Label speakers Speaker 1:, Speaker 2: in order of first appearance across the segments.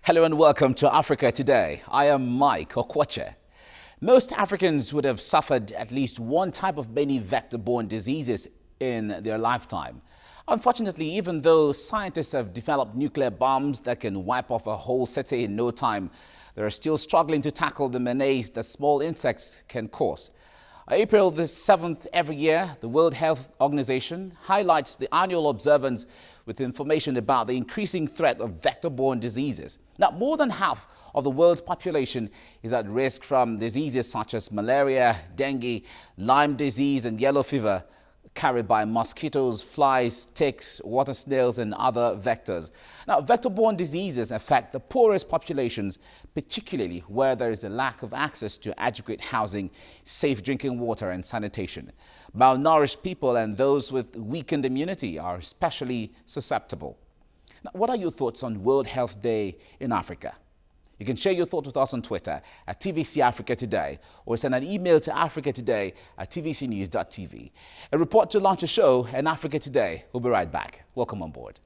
Speaker 1: Hello and welcome to Africa Today. I am Mike Okwoche. Most Africans would have suffered at least one type of many vector-borne diseases in their lifetime. Unfortunately, even though scientists have developed nuclear bombs that can wipe off a whole city in no time, they are still struggling to tackle the menace that small insects can cause. April the 7th every year, the World Health Organization highlights the annual observance with information about the increasing threat of vector-borne diseases. Now, more than half of the world's population is at risk from diseases such as malaria, dengue, Lyme disease, and yellow fever, carried by mosquitoes, flies, ticks, water snails, and other vectors. Now, vector-borne diseases affect the poorest populations, particularly where there is a lack of access to adequate housing, safe drinking water, and sanitation. Malnourished people and those with weakened immunity are especially susceptible. Now, what are your thoughts on World Health Day in Africa? You can share your thoughts with us on Twitter at TVC Africa Today or send an email to africatoday@tvcnews.tv. A report to launch a show in Africa Today. We'll be right back. Welcome on board.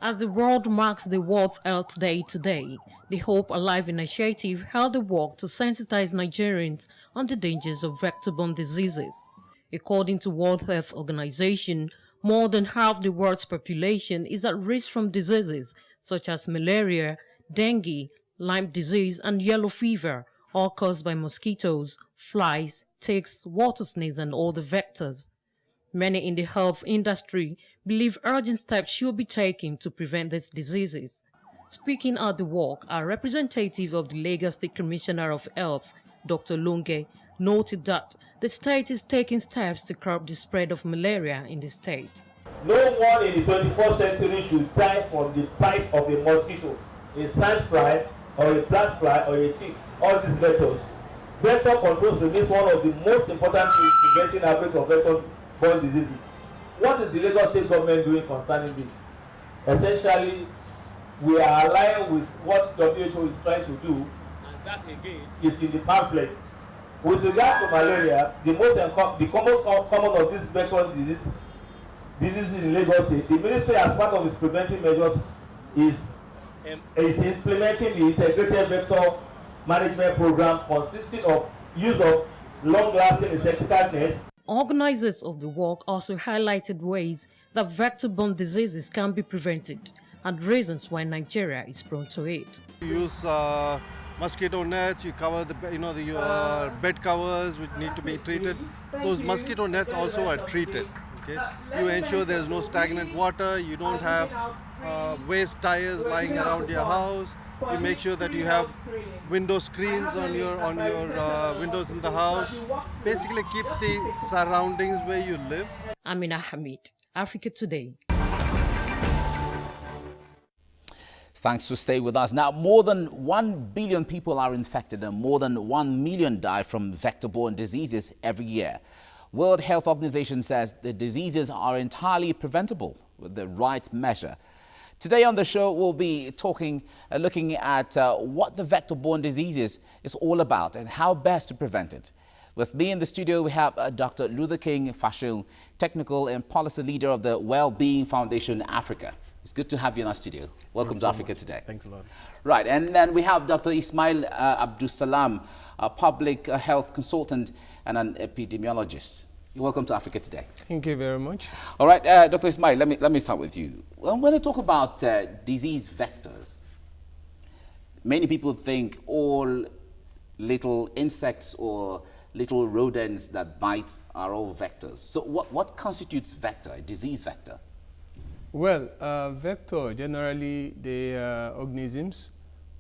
Speaker 2: As the world marks the World Health Day today, the Hope Alive initiative held a walk to sensitize Nigerians on the dangers of vector-borne diseases. According to World Health Organization, more than half the world's population is at risk from diseases such as malaria, dengue, Lyme disease, and yellow fever, all caused by mosquitoes, flies, ticks, water snails, and other vectors. Many in the health industry believe urgent steps should be taken to prevent these diseases. Speaking at the walk, a representative of the Lagos State Commissioner of Health, Dr. Longe, noted that the state is taking steps to curb the spread of malaria in the state.
Speaker 3: No one in the 21st century should die from the bite of a mosquito, a sandfly, or a black fly, or a tick, all these vectors. Vector control remains one of the most important things preventing outbreak of vector-borne diseases. What is the Lagos State government doing concerning this? Essentially, we are aligned with what WHO is trying to do, and that again is in the pamphlet. With regards to malaria, the most common of these vector diseases in Lagos State, the ministry, as part of its preventive measures, is implementing the integrated vector management program consisting of use of long-lasting insecticide nets.
Speaker 2: Organizers of the walk also highlighted ways that vector-borne diseases can be prevented and reasons why Nigeria is prone to it.
Speaker 4: Use mosquito nets, you cover the bed covers which need to be treated. Those mosquito nets also are treated. Okay? You ensure there is no stagnant water, you don't have waste tires lying around your house. You make sure that you have window screens on your windows in the house. Basically keep the surroundings where you live.
Speaker 2: Amina Hamid, Africa Today.
Speaker 1: Thanks for staying with us. Now, more than 1 billion people are infected and more than 1 million die from vector-borne diseases every year. World Health Organization says the diseases are entirely preventable with the right measure. Today on the show, we'll be looking at what the vector-borne diseases is all about and how best to prevent it. With me in the studio, we have Dr. Luther King Fashun, Technical and Policy Leader of the Wellbeing Foundation Africa. It's good to have you in our studio. Welcome to Africa Today.
Speaker 5: Thanks a lot.
Speaker 1: Right, and then we have Dr. Ismail Abdulsalam, a public health consultant and an epidemiologist. You're welcome to Africa Today.
Speaker 5: Thank you very much.
Speaker 1: All right, Dr. Ismail, let me start with you. When I talk about disease vectors, many people think all little insects or little rodents that bite are all vectors. So what constitutes vector, a disease vector?
Speaker 5: Well, vector, generally, they are organisms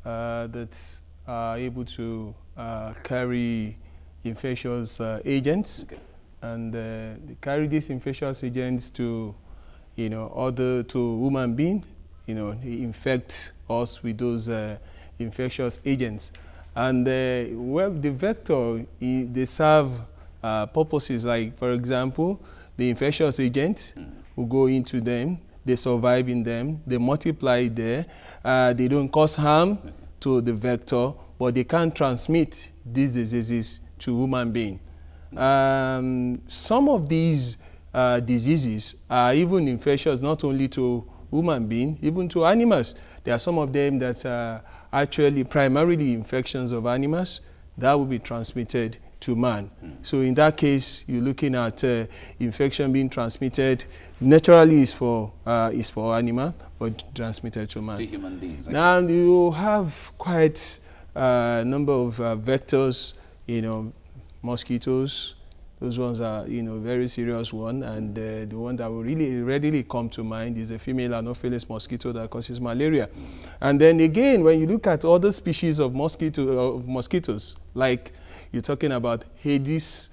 Speaker 5: that are able to carry infectious agents. Okay. And they carry these infectious agents to, to human being, they infect us with those infectious agents. And well, the vector, they serve purposes like, for example, the infectious agent will go into them, they survive in them, they multiply there, they don't cause harm to the vector, but they can't transmit these diseases to human being. Some of these diseases are even infectious not only to human beings, even to animals. There are some of them that are actually primarily infections of animals that will be transmitted to man. So in that case, you're looking at infection being transmitted naturally is for animal, but transmitted to man.
Speaker 1: To human beings.
Speaker 5: Now you have quite a number of vectors, mosquitoes. Those ones are, very serious one, and the one that will really readily come to mind is the female Anopheles mosquito that causes malaria. And then again, when you look at other species of mosquitoes, like you're talking about Aedes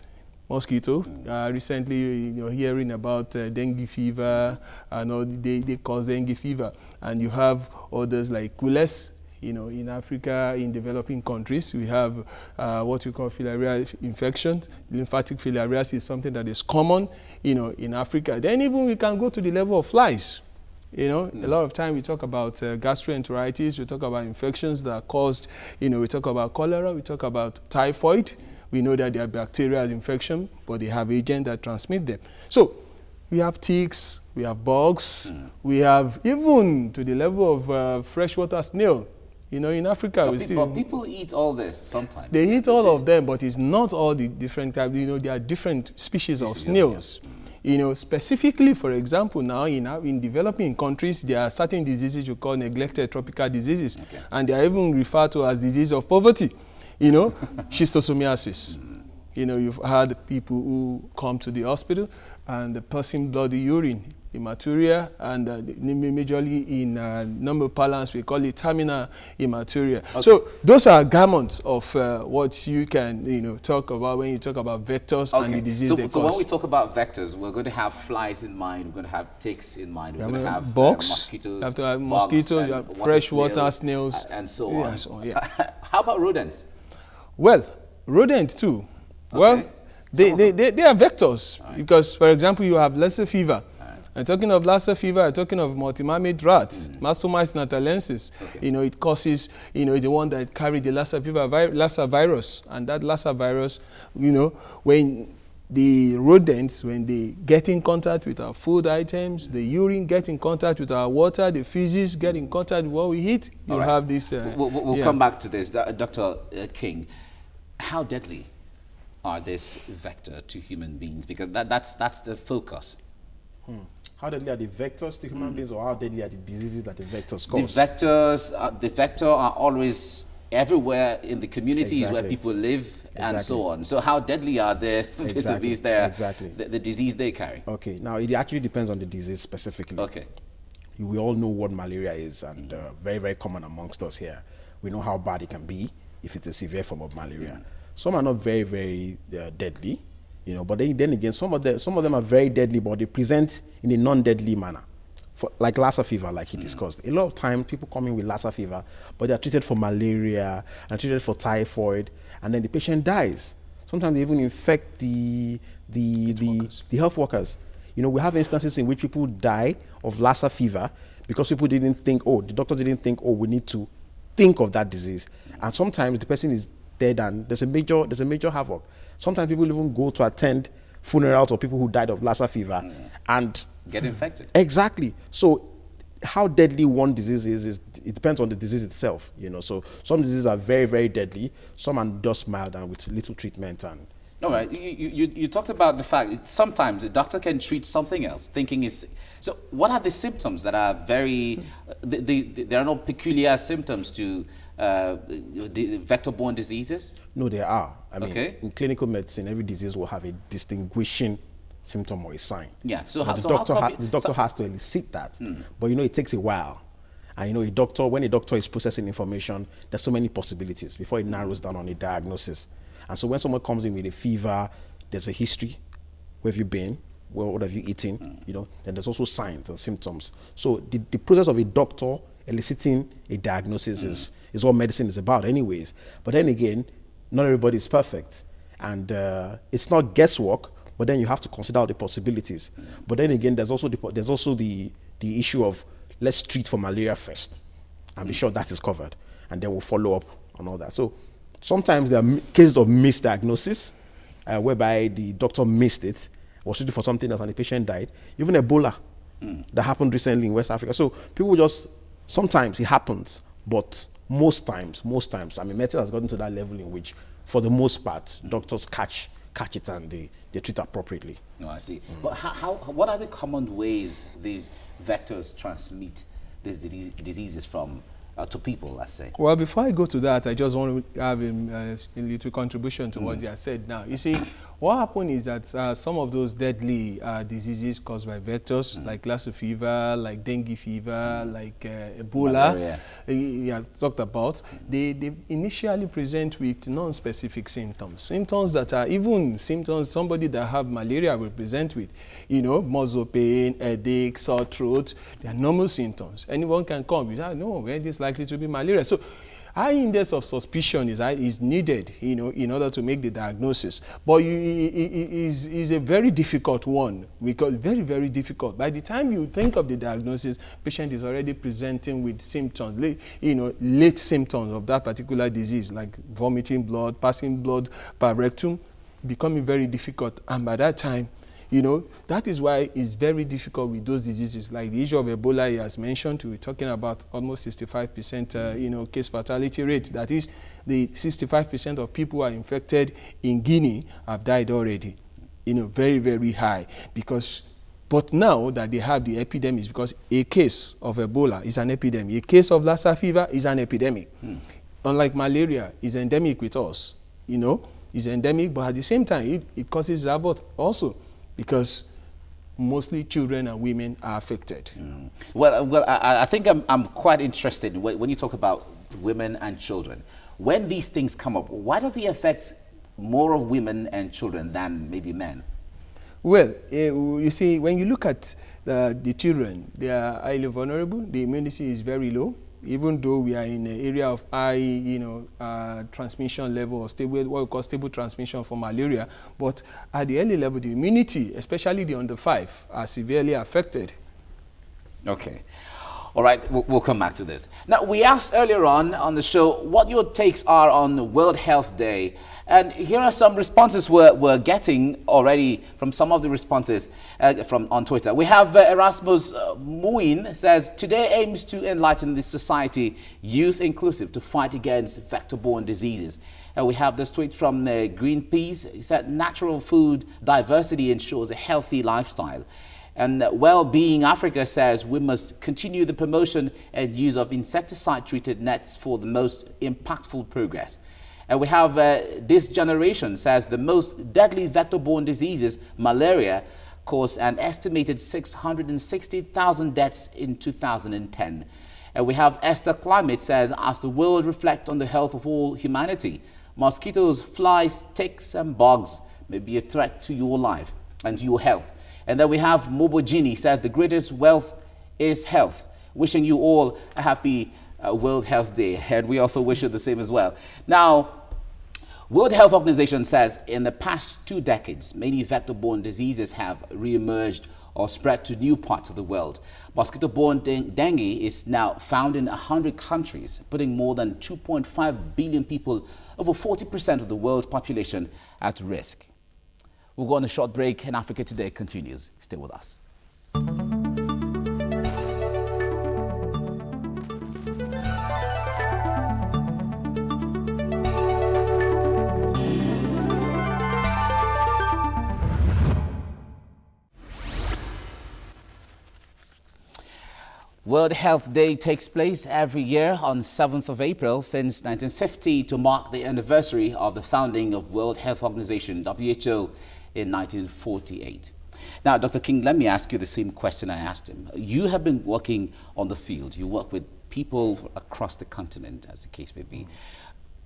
Speaker 5: mosquito. Recently, you're hearing about dengue fever, and they cause dengue fever. And you have others like Cules. In Africa, in developing countries, we have what we call filarial infections. Lymphatic filariasis is something that is common, in Africa. Then even we can go to the level of flies. A lot of time we talk about gastroenteritis, we talk about infections that are caused, we talk about cholera, we talk about typhoid. We know that they are bacterial infection, but they have agents that transmit them. So we have ticks, we have bugs, we have even to the level of freshwater snail. In Africa,
Speaker 1: but people eat all this sometimes.
Speaker 5: They eat all of them, but it's not all the different types. There are different species of snails. Specifically, for example, now in developing countries, there are certain diseases we call neglected tropical diseases, and they are even referred to as disease of poverty. Schistosomiasis. You've had people who come to the hospital and the person bloody urine, hematuria, and majorly in number parlance, we call it terminal hematuria. Okay. So those are gamut of what you can talk about when you talk about vectors and the disease they cause.
Speaker 1: So when we talk about vectors, we're going to have flies in mind, we're going to have ticks in mind, we're going to have
Speaker 5: bugs,
Speaker 1: mosquitoes,
Speaker 5: you have to have mosquitoes, you have freshwater snails,
Speaker 1: and so on.
Speaker 5: Yeah, so, yeah.
Speaker 1: How about rodents?
Speaker 5: Well, rodents too. Okay. Well, they are vectors because, for example, you have Lassa fever. And talking of Lassa fever, I'm talking of multimammate rats, Mastomys natalensis. Okay. It causes, the one that carry the Lassa fever, Lassa virus. And that Lassa virus, when the rodents, when they get in contact with our food items, the urine get in contact with our water, the feces get in contact with what we eat, you have this.
Speaker 1: We'll come back to this. Dr. King, how deadly are this vector to human beings? Because that's the focus.
Speaker 6: How deadly are the vectors to human beings, or how deadly are the diseases that the vectors cause?
Speaker 1: The vector are always everywhere in the communities where people live and so on. So how deadly are they vis-a-vis the disease they carry?
Speaker 6: Okay, now it actually depends on the disease specifically. Okay. We all know what malaria is, and very, very common amongst us here. We know how bad it can be if it's a severe form of malaria. Some are not very, very deadly. But then again, some of them are very deadly, but they present in a non-deadly manner. Like Lassa fever, like he discussed. A lot of times, people come in with Lassa fever, but they are treated for malaria and treated for typhoid, and then the patient dies. Sometimes they even infect the health workers. We have instances in which people die of Lassa fever because people didn't think, the doctor didn't think, we need to think of that disease. And sometimes the person is dead and there's a major havoc. Sometimes people even go to attend funerals of people who died of Lassa fever and
Speaker 1: get infected.
Speaker 6: Exactly. So how deadly one disease is it depends on the disease itself. So some diseases are very, very deadly. Some are just mild and with little treatment. And
Speaker 1: all right. You talked about the fact that sometimes a doctor can treat something else, thinking it's. So what are the symptoms that are very? There are no peculiar symptoms to vector-borne diseases?
Speaker 6: No, there are. I mean, in clinical medicine, every disease will have a distinguishing symptom or a sign.
Speaker 1: Yeah. So
Speaker 6: the doctor has to elicit that. But it takes a while. And when a doctor is processing information, there's so many possibilities before it narrows down on a diagnosis. And so when someone comes in with a fever, there's a history. Where have you been? What have you eaten? Then there's also signs and symptoms. So the process of a doctor eliciting a diagnosis is what medicine is about anyways. But then again, not everybody is perfect. And it's not guesswork, but then you have to consider all the possibilities. But then again, there's also the issue of let's treat for malaria first and be sure that is covered. And then we'll follow up on all that. So sometimes there are cases of misdiagnosis whereby the doctor missed it was treated for something else and the patient died. Even Ebola that happened recently in West Africa. So people just, sometimes it happens, but most times, I mean, medicine has gotten to that level in which, for the most part, doctors catch it and they treat appropriately.
Speaker 1: No, I see. But what are the common ways these vectors transmit these diseases from to people, let's say?
Speaker 5: Well, before I go to that, I just want to have a little contribution to what you have said now. You see, what happened is that some of those deadly diseases caused by vectors, like Lassa fever, like dengue fever, like Ebola, he has talked about, they initially present with non-specific symptoms. Symptoms that are even symptoms somebody that have malaria will present with. You know, muscle pain, headache, sore throat. They are normal symptoms. Anyone can come. You say, no, where this likely to be malaria. So high index of suspicion is needed, you know, in order to make the diagnosis. But it is a very difficult one, because very, very difficult. By the time you think of the diagnosis, patient is already presenting with symptoms, late symptoms of that particular disease, like vomiting blood, passing blood per rectum, becoming very difficult. And by that time, you know, that is why it's very difficult with those diseases. Like the issue of Ebola he has mentioned, we're talking about almost 65% case fatality rate. That is, the 65% of people who are infected in Guinea have died already. You know, very, very high. But now that they have the epidemics, because a case of Ebola is an epidemic, a case of Lassa fever is an epidemic. Unlike malaria, is endemic with us. You know, it's endemic, but at the same time, it causes abortion also, because mostly children and women are affected.
Speaker 1: Well, I think I'm quite interested when you talk about women and children. When these things come up, why does it affect more of women and children than maybe men?
Speaker 5: Well, you see, when you look at the children, they are highly vulnerable. The immunity is very low. Even though we are in an area of high, transmission level, or stable, what we call stable transmission for malaria, but at the early level, the immunity, especially the under 5, are severely affected.
Speaker 1: Okay. All right, we'll come back to this. Now, we asked earlier on the show what your takes are on World Health Day. And here are some responses we're getting already from some of the responses on Twitter. We have Erasmus Muin says, today aims to enlighten the society, youth inclusive, to fight against vector-borne diseases. We have this tweet from Greenpeace. He said, natural food diversity ensures a healthy lifestyle. And Well-Being Africa says we must continue the promotion and use of insecticide-treated nets for the most impactful progress. And we have This Generation says the most deadly vector-borne diseases, malaria, caused an estimated 660,000 deaths in 2010. And we have Esther Climate says, as the world reflects on the health of all humanity, mosquitoes, flies, ticks and bugs may be a threat to your life and to your health. And then we have Mobojini says the greatest wealth is health. Wishing you all a happy World Health Day, and we also wish you the same as well. Now, World Health Organization says in the past 2 decades, many vector-borne diseases have re-emerged or spread to new parts of the world. Mosquito-borne dengue is now found in 100 countries, putting more than 2.5 billion people, over 40% of the world's population, at risk. We'll go on a short break, and Africa Today continues. Stay with us. World Health Day takes place every year on 7th of April since 1950 to mark the anniversary of the founding of World Health Organization, WHO, in 1948. Now, Dr. King, let me ask you the same question I asked him. You have been working on the field. You work with people across the continent, as the case may be.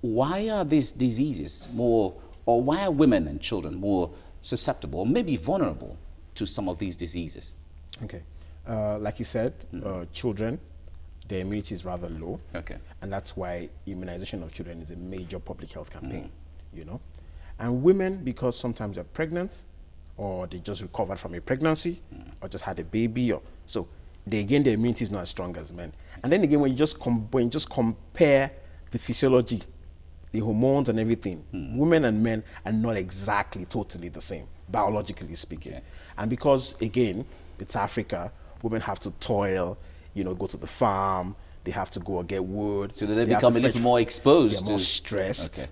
Speaker 1: Why are these diseases more, or why are women and children more susceptible, or maybe vulnerable to some of these diseases?
Speaker 6: Okay. Like you said, children, their immunity is rather low.
Speaker 1: Okay.
Speaker 6: And that's why immunization of children is a major public health campaign, you know. And women, because sometimes they're pregnant, or they just recovered from a pregnancy, or just had a baby, or so they, again, their immunity is not as strong as men. And then again, when you just compare the physiology the hormones and everything, women and men are not exactly totally the same, biologically speaking. Okay. And because, again, it's Africa, women have to toil, go to the farm, they have to go and get wood.
Speaker 1: So they become a little more exposed.
Speaker 6: They're more stressed. Okay.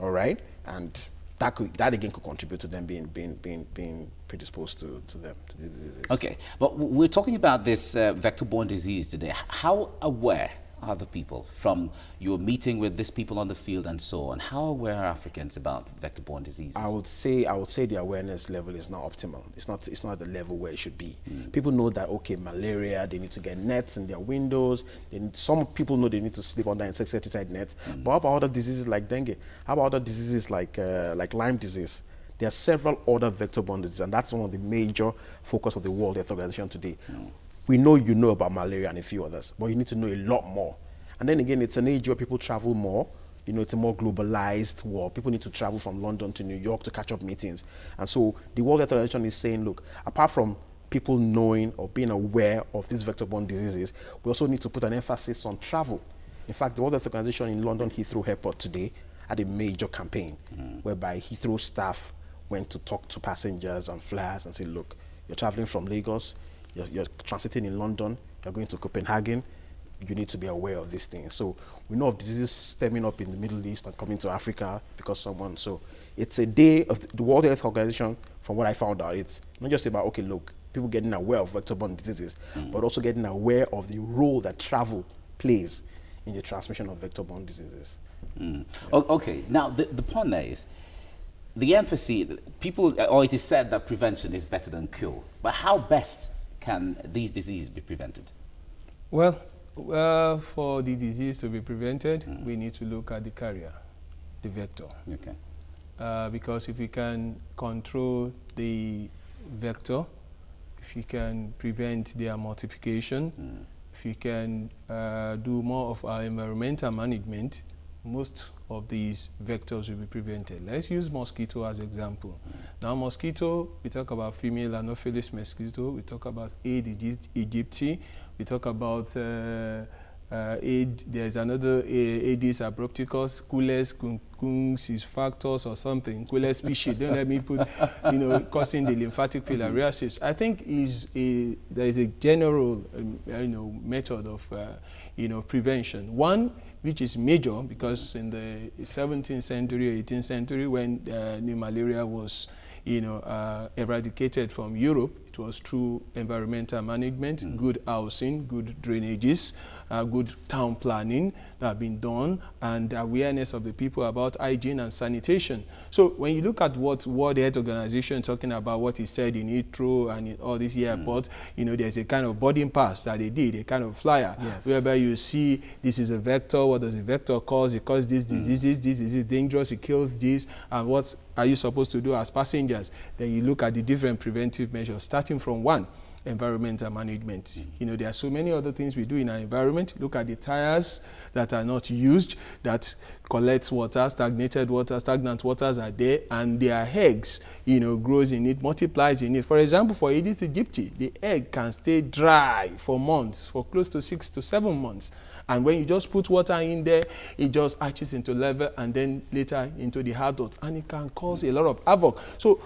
Speaker 6: All right? And that again could contribute to them being predisposed to these diseases.
Speaker 1: Okay, but we're talking about this vector-borne disease today. How aware are the people from your meeting with these people on the field and so on? How aware are Africans about vector-borne diseases?
Speaker 6: I would say the awareness level is not optimal. It's not at the level where it should be. People know that, okay, malaria, they need to get nets in their windows. Some people know they need to sleep under insecticide nets. But how about other diseases like dengue? How about other diseases like Lyme disease? There are several other vector-borne diseases, and that's one of the major focus of the World Health Organization today. We know you know about malaria and a few others, but you need to know a lot more. And then again, it's an age where people travel more. It's a more globalized world. People need to travel from London to New York to catch up meetings. And so the World Health Organization is saying, look, apart from people knowing or being aware of these vector-borne diseases, we also need to put an emphasis on travel. In fact, the World Health Organization in London Heathrow Airport today had a major campaign whereby Heathrow staff went to talk to passengers and flyers and say, look, you're traveling from Lagos, you're transiting in London, you're going to Copenhagen, you need to be aware of these things. So we know of diseases stemming up in the Middle East and coming to Africa because someone. So it's a day of the World Health Organization. From what I found out, it's not just about, okay, look, people getting aware of vector-borne diseases, but also getting aware of the role that travel plays in the transmission of vector-borne diseases.
Speaker 1: Okay, now the point there is, the emphasis, or it is said that prevention is better than cure. But how best can these diseases be prevented?
Speaker 5: Well, for the disease to be prevented, we need to look at the carrier, the vector. Okay. Because if we can control the vector, if we can prevent their multiplication, if we can do more of our environmental management, most of these vectors will be prevented. Let's use mosquito as example. Now mosquito, we talk about female Anopheles mosquito, we talk about Aedes aegypti, we talk about there's another Aedes abrupticus, Culex cuncunxis factors or something, Culex species, don't let me put, causing the lymphatic filariasis. I think there is a general, method of, prevention. One, which is major, because in the 17th century, 18th century, when new malaria was, eradicated from Europe, it was through environmental management, good housing, good drainages, good town planning that have been done, and awareness of the people about hygiene and sanitation. So when you look at what World Health Organization talking about, what he said in Heathrow and in all these airports, there's a kind of boarding pass that they did, a kind of flyer, whereby you see this is a vector, what does the vector cause? It causes these diseases, this is dangerous, it kills this, and what are you supposed to do as passengers? Then you look at the different preventive measures, starting from one, environmental management. There are so many other things we do in our environment. Look at the tires that are not used, that collect water, stagnant waters are there, and their eggs, grows in it, multiplies in it. For example, for Aedes aegypti, the egg can stay dry for months, for close to 6 to 7 months. And when you just put water in there, it just hatches into larvae and then later into the adult, and it can cause a lot of havoc. So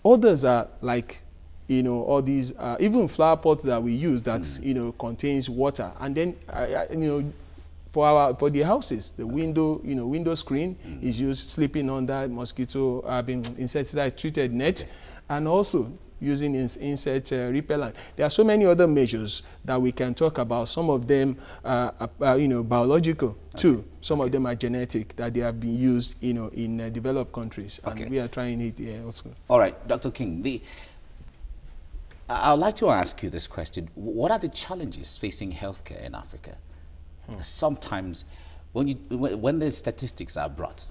Speaker 5: others are like, all these, even flower pots that we use that, contains water. And then, for the houses, the window, window screen is used, sleeping under mosquito, insecticide treated net, and also using insect repellent. There are so many other measures that we can talk about. Some of them are, biological too. Some of them are genetic, that they have been used, in developed countries. And we are trying it here also.
Speaker 1: All right, Dr. King, I'd like to ask you this question. What are the challenges facing healthcare in Africa? Sometimes when the statistics are brought,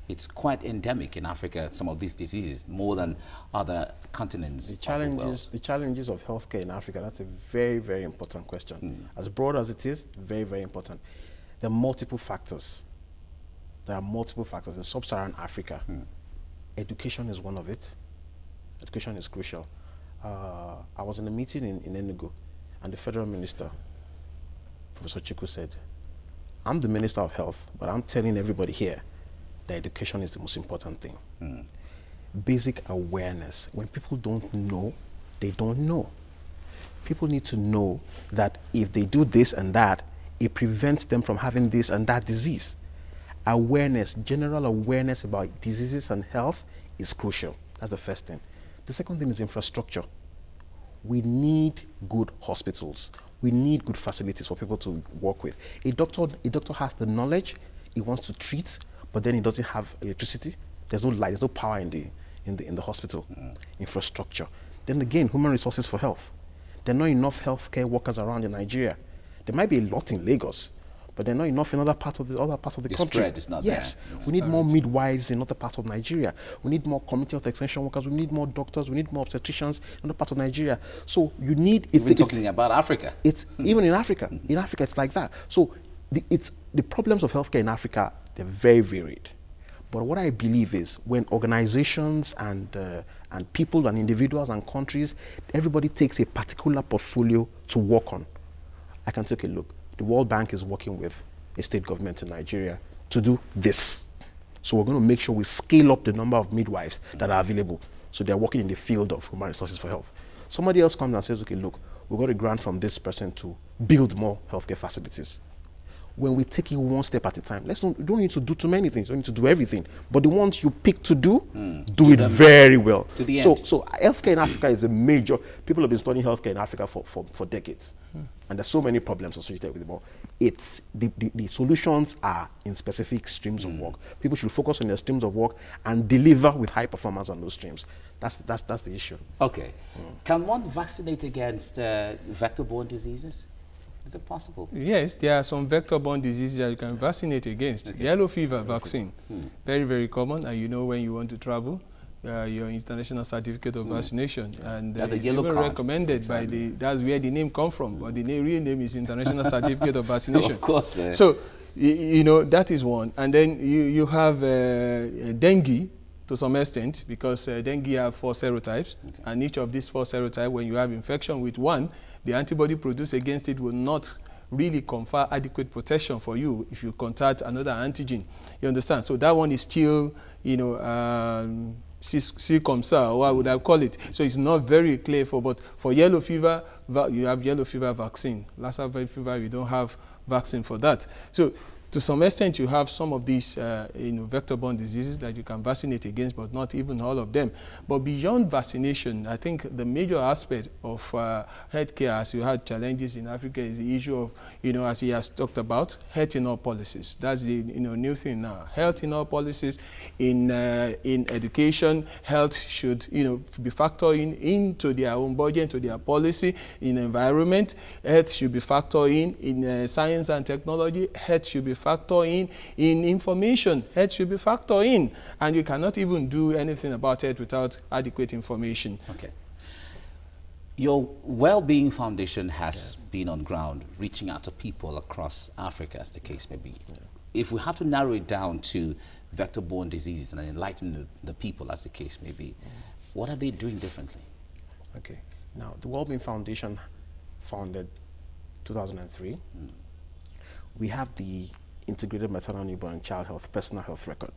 Speaker 1: it's quite endemic in Africa, some of these diseases, more than other continents.
Speaker 6: The challenges of healthcare in Africa, that's a very, very important question. As broad as it is, very, very important. There are multiple factors. In sub-Saharan Africa. Education is one of it. Education is crucial. I was in a meeting in Enugu, and the federal minister, Professor Chiku, said, I'm the Minister of Health, but I'm telling everybody here that education is the most important thing. Basic awareness. When people don't know, they don't know. People need to know that if they do this and that, it prevents them from having this and that disease. Awareness, general awareness about diseases and health is crucial. That's the first thing. The second thing is infrastructure. We need good hospitals. We need good facilities for people to work with. A doctor has the knowledge, he wants to treat, but then he doesn't have electricity. There's no light, there's no power in the hospital. Infrastructure. Then again, human resources for health. There are not enough healthcare workers around in Nigeria. There might be a lot in Lagos, but there are not enough in other parts of the country.
Speaker 1: Spread is not
Speaker 6: yes.
Speaker 1: there.
Speaker 6: We need more midwives in other parts of Nigeria. We need more community health extension workers. We need more doctors. We need more obstetricians in other parts of Nigeria. So you need...
Speaker 1: We're talking about Africa.
Speaker 6: It's even in Africa. In Africa, it's like that. So the problems of healthcare in Africa, they're very varied. But what I believe is when organizations and people and individuals and countries, everybody takes a particular portfolio to work on. I can take a look. The World Bank is working with a state government in Nigeria to do this. So we're going to make sure we scale up the number of midwives that are available. So they're working in the field of human resources for health. Somebody else comes and says, okay, look, we got a grant from this person to build more healthcare facilities. When we take it one step at a time, you don't need to do too many things. You don't need to do everything. But the ones you pick to do, do it very well.
Speaker 1: To the end.
Speaker 6: So healthcare in Africa is a major... People have been studying healthcare in Africa for decades. And there's so many problems associated with it. But it's, the solutions are in specific streams of work. People should focus on their streams of work and deliver with high performance on those streams. That's the issue.
Speaker 1: Okay. Can one vaccinate against vector-borne diseases? Is it possible?
Speaker 5: Yes, there are some vector-borne diseases that you can vaccinate against. Okay. Yellow fever vaccine, very, very common. And you know when you want to travel, your international certificate of vaccination. And it's even recommended by that's where the name comes from. But the real name is International Certificate of Vaccination.
Speaker 1: Of course.
Speaker 5: So, you know, that is one. And then you have dengue to some extent, because dengue have 4 serotypes. Okay. And each of these 4 serotypes, when you have infection with one, the antibody produced against it will not really confer adequate protection for you if you contact another antigen. You understand? So that one is still, you know, see comme ça, or what would I call it? So it's not very clear but for yellow fever, you have yellow fever vaccine. Lassa fever, you don't have vaccine for that. So to some extent, you have some of these vector-borne diseases that you can vaccinate against, but not even all of them. But beyond vaccination, I think the major aspect of healthcare, as you had challenges in Africa, is the issue of, you know, as he has talked about, health in all policies. That's the new thing now. Health in all policies. In education, health should be factored into their own budget, into their policy. In environment, health should be factored in science and technology. Health should be factored in information. Health should be factored in. And you cannot even do anything about it without adequate information.
Speaker 1: Okay. Your Well-Being Foundation has been on ground, reaching out to people across Africa, as the case may be. Yeah. If we have to narrow it down to vector-borne diseases and enlighten the people, as the case may be, what are they doing differently?
Speaker 6: Okay. Now, the Well-Being Foundation, founded 2003. We have the Integrated Maternal, Newborn and Child Health Personal Health Record.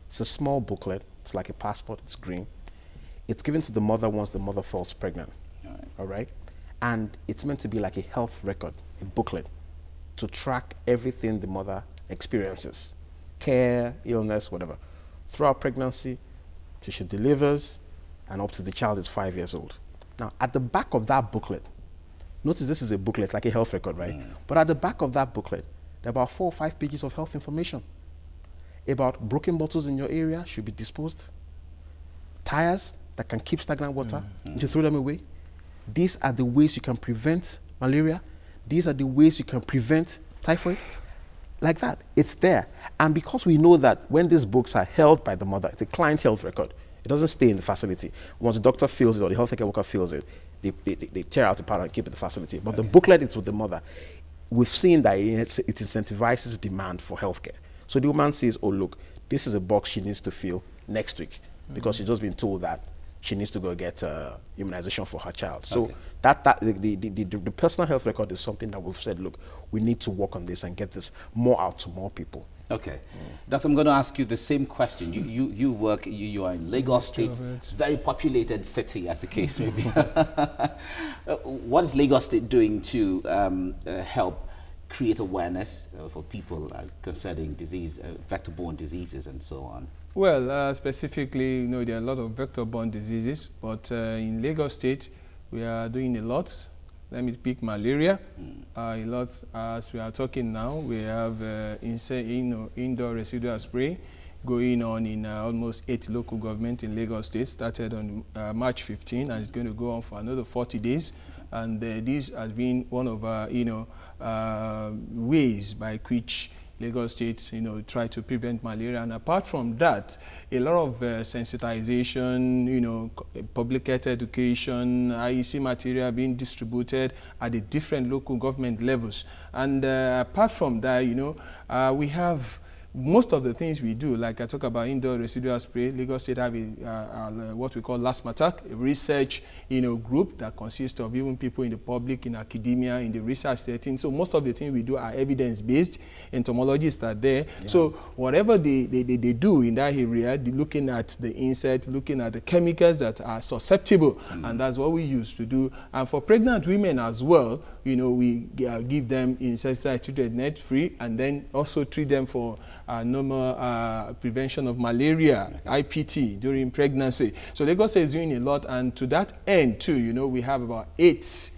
Speaker 6: It's a small booklet. It's like a passport. It's green. It's given to the mother once the mother falls pregnant. All right? And it's meant to be like a health record, a booklet, to track everything the mother experiences. Care, illness, whatever. Throughout pregnancy, till she delivers, and up to the child is 5 years old. Now, at the back of that booklet, notice this is a booklet, like a health record, right? But at the back of that booklet, there are about 4 or 5 pages of health information about broken bottles in your area should be disposed, tires that can keep stagnant water, you throw them away. These are the ways you can prevent malaria. These are the ways you can prevent typhoid. Like that, it's there. And because we know that when these books are held by the mother, it's a client health record. It doesn't stay in the facility. Once the doctor fills it or the healthcare worker fills it, they tear out the powder and keep it in the facility. But the booklet is with the mother. We've seen that it incentivizes demand for healthcare. So the woman says, oh, look, this is a box she needs to fill next week because she's just been told that she needs to go get immunization for her child. So the personal health record is something that we've said, look, we need to work on this and get this more out to more people.
Speaker 1: Okay. Doctor, I'm going to ask you the same question. You are in Lagos State, very populated city as the case may be. What is Lagos State doing to help create awareness for people concerning disease, vector-borne diseases and so on?
Speaker 5: Well, specifically, there are a lot of vector-borne diseases, but in Lagos State, we are doing a lot. Let me pick malaria. A lot, as we are talking now, we have indoor residual spray going on in almost 8 local governments in Lagos State. Started on March 15, and it's going to go on for another 40 days. And this has been one of our, ways by which Lagos State, try to prevent malaria. And apart from that, a lot of sensitization, public health education, IEC material being distributed at the different local government levels. And apart from that, we have most of the things we do, like I talk about indoor residual spray. Lagos State have what we call last attack, a research group that consists of even people in the public, in academia, in the research setting. So most of the things we do are evidence-based. Entomologists are there. Yeah. So whatever they do in that area, looking at the insects, looking at the chemicals that are susceptible, and that's what we used to do. And for pregnant women as well, we give them insecticide treated net-free, and then also treat them for normal prevention of malaria, IPT, during pregnancy. So Lagos State is doing a lot, and to that end too, we have about 8,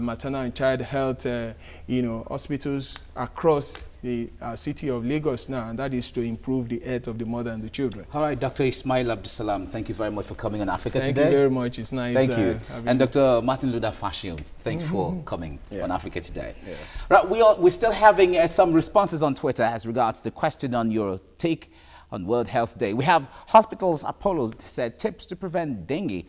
Speaker 5: maternal and child health, hospitals across the city of Lagos now, and that is to improve the health of the mother and the children.
Speaker 1: All right, Dr. Ismail Abdusalam, thank you very much for coming on Africa Today.
Speaker 5: Thank you very much. It's nice.
Speaker 1: Thank you. And Dr. Martin Luther Fashion, thanks for coming on Africa Today. Right, we're still having some responses on Twitter as regards the question on your take on World Health Day. We have Hospitals Apollo said tips to prevent dengue.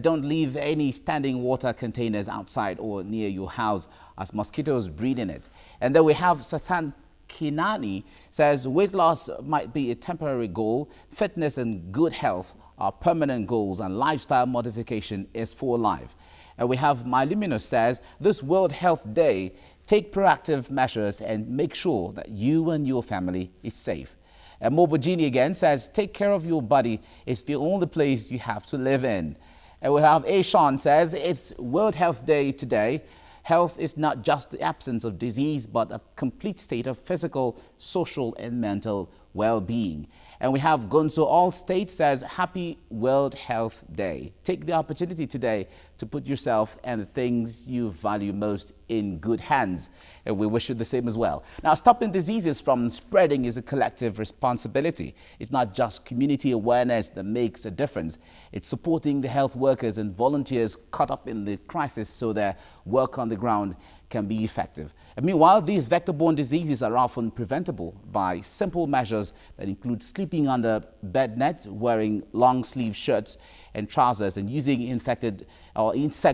Speaker 1: Don't leave any standing water containers outside or near your house as mosquitoes breed in it. And then we have Satan Kinani says weight loss might be a temporary goal. Fitness and good health are permanent goals, and lifestyle modification is for life. And we have My Luminous says this World Health Day, take proactive measures and make sure that you and your family is safe. And Mobogini again says take care of your body. It's the only place you have to live in. And we have Ashawn says it's World Health Day today. Health is not just the absence of disease, but a complete state of physical, social, and mental well-being. And we have Gonzo Allstate says, Happy World Health Day. Take the opportunity today to put yourself and the things you value most in good hands. And we wish you the same as well. Now, stopping diseases from spreading is a collective responsibility. It's not just community awareness that makes a difference. It's supporting the health workers and volunteers caught up in the crisis so their work on the ground can be effective. And meanwhile, these vector-borne diseases are often preventable by simple measures that include sleeping under bed nets, wearing long-sleeve shirts and trousers, and using insect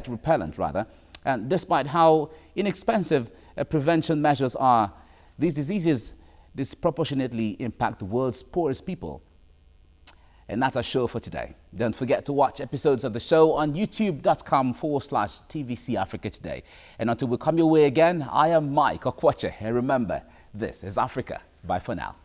Speaker 1: repellent rather. And despite how inexpensive prevention measures are, these diseases disproportionately impact the world's poorest people. And that's our show for today. Don't forget to watch episodes of the show on youtube.com/TVC Africa Today. And until we come your way again, I am Mike Okwoche. And remember, this is Africa. Bye for now.